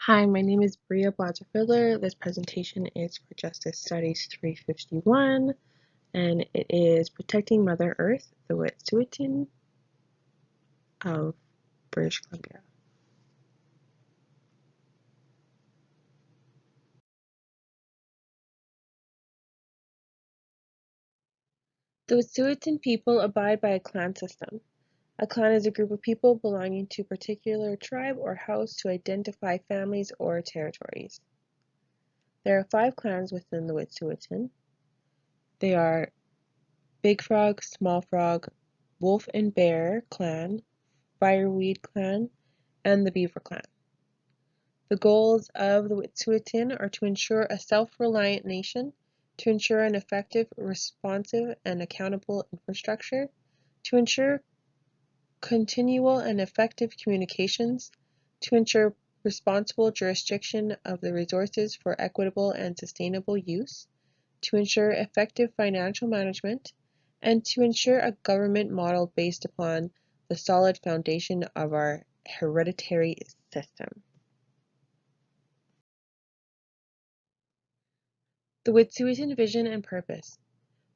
Hi, my name is Bria Blazer-Fiddler. This presentation is for Justice Studies 351, and it is Protecting Mother Earth, the Wet'suwet'en of British Columbia. The Wet'suwet'en people abide by a clan system. A clan is a group of people belonging to a particular tribe or house to identify families or territories. There are 5 clans within the Wet'suwet'en. They are Big Frog, Small Frog, Wolf and Bear Clan, Fireweed Clan, and the Beaver Clan. The goals of the Wet'suwet'en are to ensure a self-reliant nation, to ensure an effective, responsive, and accountable infrastructure, to ensure continual and effective communications, to ensure responsible jurisdiction of the resources for equitable and sustainable use, to ensure effective financial management, and to ensure a government model based upon the solid foundation of our hereditary system. The Wet'suwet'en Vision and Purpose.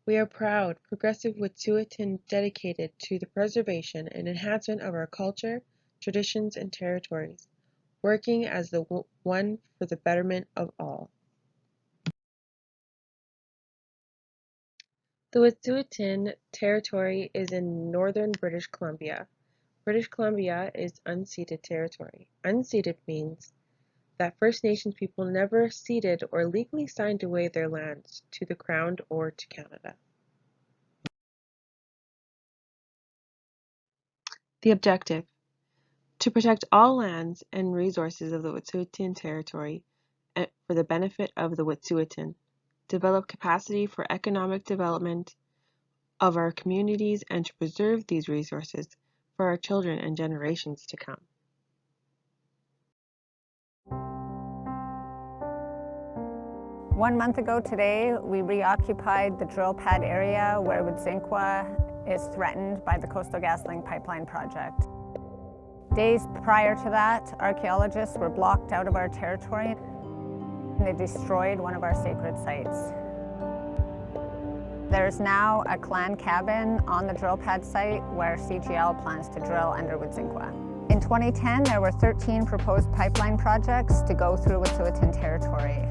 We are proud, progressive Wet'suwet'en dedicated to the preservation and enhancement of our culture, traditions, and territories, working as the one for the betterment of all. The Wet'suwet'en territory is in northern British Columbia. British Columbia is unceded territory. Unceded means that First Nations people never ceded or legally signed away their lands to the Crown or to Canada. The objective: to protect all lands and resources of the Wet'suwet'en territory for the benefit of the Wet'suwet'en, develop capacity for economic development of our communities, and to preserve these resources for our children and generations to come. One month ago today, we reoccupied the drill pad area where Wedzin-Kwa is threatened by the Coastal GasLink pipeline project. Days prior to that, archaeologists were blocked out of our territory. They destroyed one of our sacred sites. There's now a clan cabin on the drill pad site where CGL plans to drill under Wedzin-Kwa. In 2010, there were 13 proposed pipeline projects to go through Wet'suwet'en territory.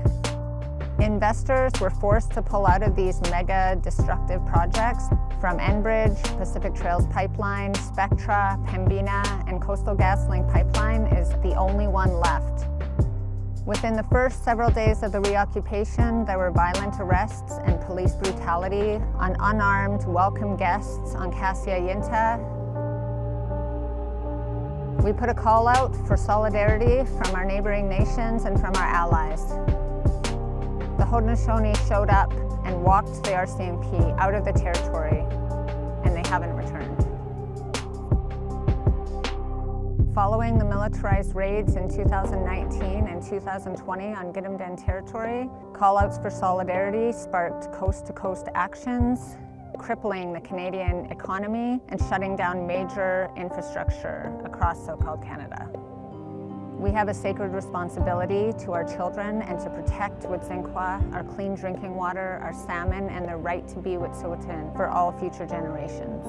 Investors were forced to pull out of these mega destructive projects from Enbridge, Pacific Trails Pipeline, Spectra, Pembina, and Coastal GasLink Pipeline is the only one left. Within the first several days of the reoccupation, there were violent arrests and police brutality on unarmed welcome guests on Cassia Yinta. We put a call out for solidarity from our neighboring nations and from our allies. The Haudenosaunee showed up and walked the RCMP out of the territory, and they haven't returned. Following the militarized raids in 2019 and 2020 on Gidimt'en territory, call-outs for solidarity sparked coast-to-coast actions, crippling the Canadian economy and shutting down major infrastructure across so-called Canada. We have a sacred responsibility to our children and to protect Wedzin-Kwa, our clean drinking water, our salmon, and the right to be Wet'suwet'en for all future generations.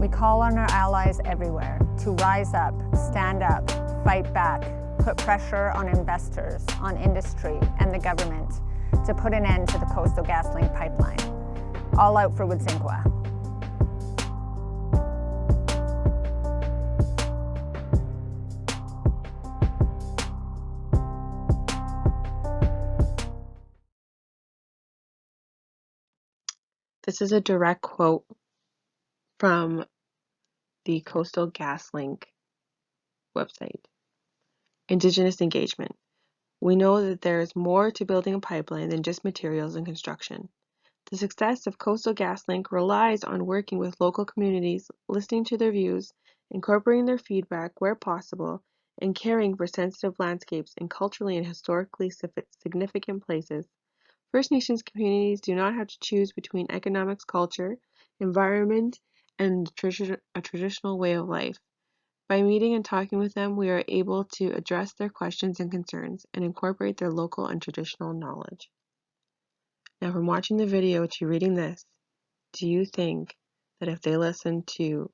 We call on our allies everywhere to rise up, stand up, fight back, put pressure on investors, on industry, and the government to put an end to the Coastal GasLink pipeline. All out for Wedzin-Kwa. This is a direct quote from the Coastal GasLink website. Indigenous engagement. We know that there is more to building a pipeline than just materials and construction. The success of Coastal GasLink relies on working with local communities, listening to their views, incorporating their feedback where possible, and caring for sensitive landscapes in culturally and historically significant places. First Nations communities do not have to choose between economics, culture, environment, and a traditional way of life, By meeting and talking with them, we are able to address their questions and concerns and incorporate their local and traditional knowledge. Now, from watching the video to reading this, do you think that if they listened to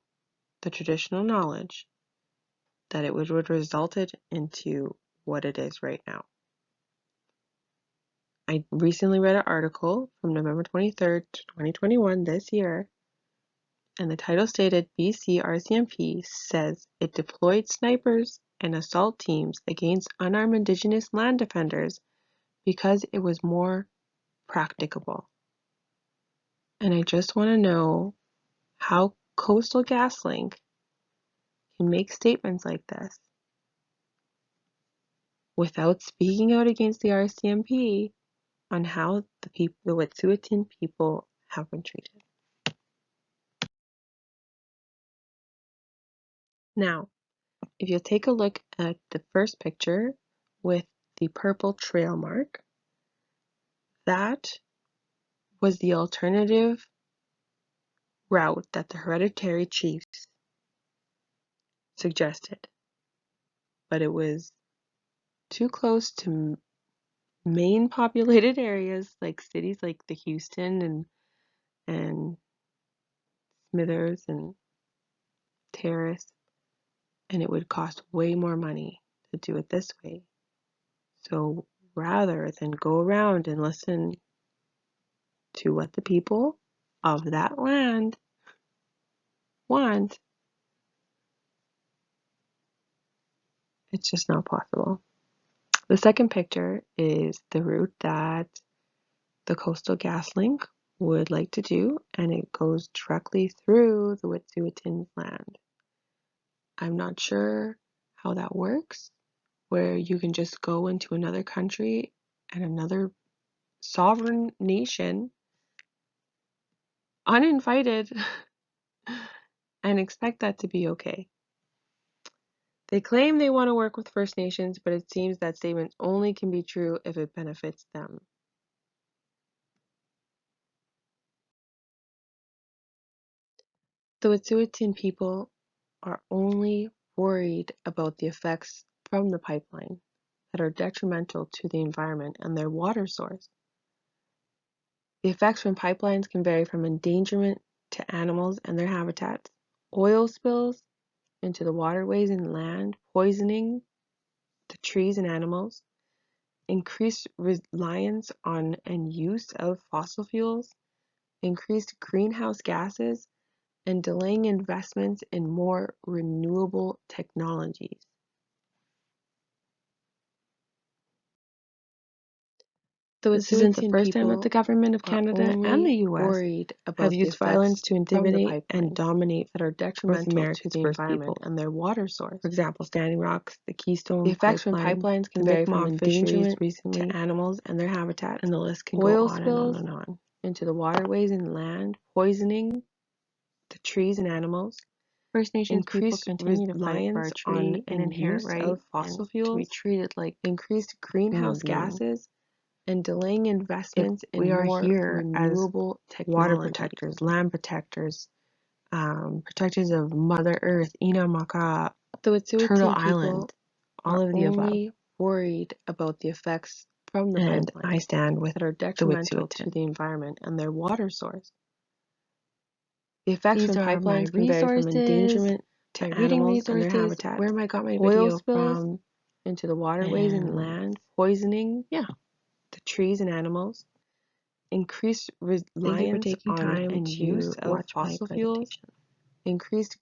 the traditional knowledge, that it would result it into what it is right now? I recently read an article from November 23rd, 2021, this year, and the title stated BC RCMP says it deployed snipers and assault teams against unarmed Indigenous land defenders because it was more practicable. And I just want to know how Coastal GasLink can make statements like this without speaking out against the RCMP on how the Wet'suwet'en people have been treated. Now, if you'll take a look at the first picture with the purple trail mark, that was the alternative route that the hereditary chiefs suggested. But it was too close to main populated areas like cities like the Houston and Smithers and Terrace, and it would cost way more money to do it this way. So rather than go around and listen to what the people of that land want, it's just not possible. The second picture is the route that the Coastal GasLink would like to do, and it goes directly through the Wet'suwet'en land. I'm not sure how that works, where you can just go into another country and another sovereign nation uninvited and expect that to be okay. They claim they want to work with First Nations, but it seems that statement only can be true if it benefits them. The Wet'suwet'en people are only worried about the effects from the pipeline that are detrimental to the environment and their water source. The effects from pipelines can vary from endangerment to animals and their habitats, oil spills into the waterways and land, poisoning the trees and animals, increased reliance on and use of fossil fuels, increased greenhouse gases, and delaying investments in more renewable technologies. This isn't the first time that the government of Canada and the US have used violence to intimidate and dominate that are detrimental to the environment and their water source. For example, Standing Rock's, the Keystone Pipeline. The effects from pipelines can vary from endangerment to animals and their habitat, and the list can go on and on and on. Into the waterways and land, poisoning the trees and animals. First Nations people continue to fight for our tree and inherent right of fossil fuels to be treated like increased greenhouse gases and delaying investments in more renewable technology. Water protectors, land protectors, protectors of Mother Earth, Inamaka, Turtle Island, all of the above. Worried about the effects from the pipeline, and I stand with that are detrimental to the environment and their water source. The effects from pipelines can vary from endangerment to animals and their habitats. Where I got my video from into the waterways and land, poisoning the trees and animals, increased reliance on and use of fossil fuels, increased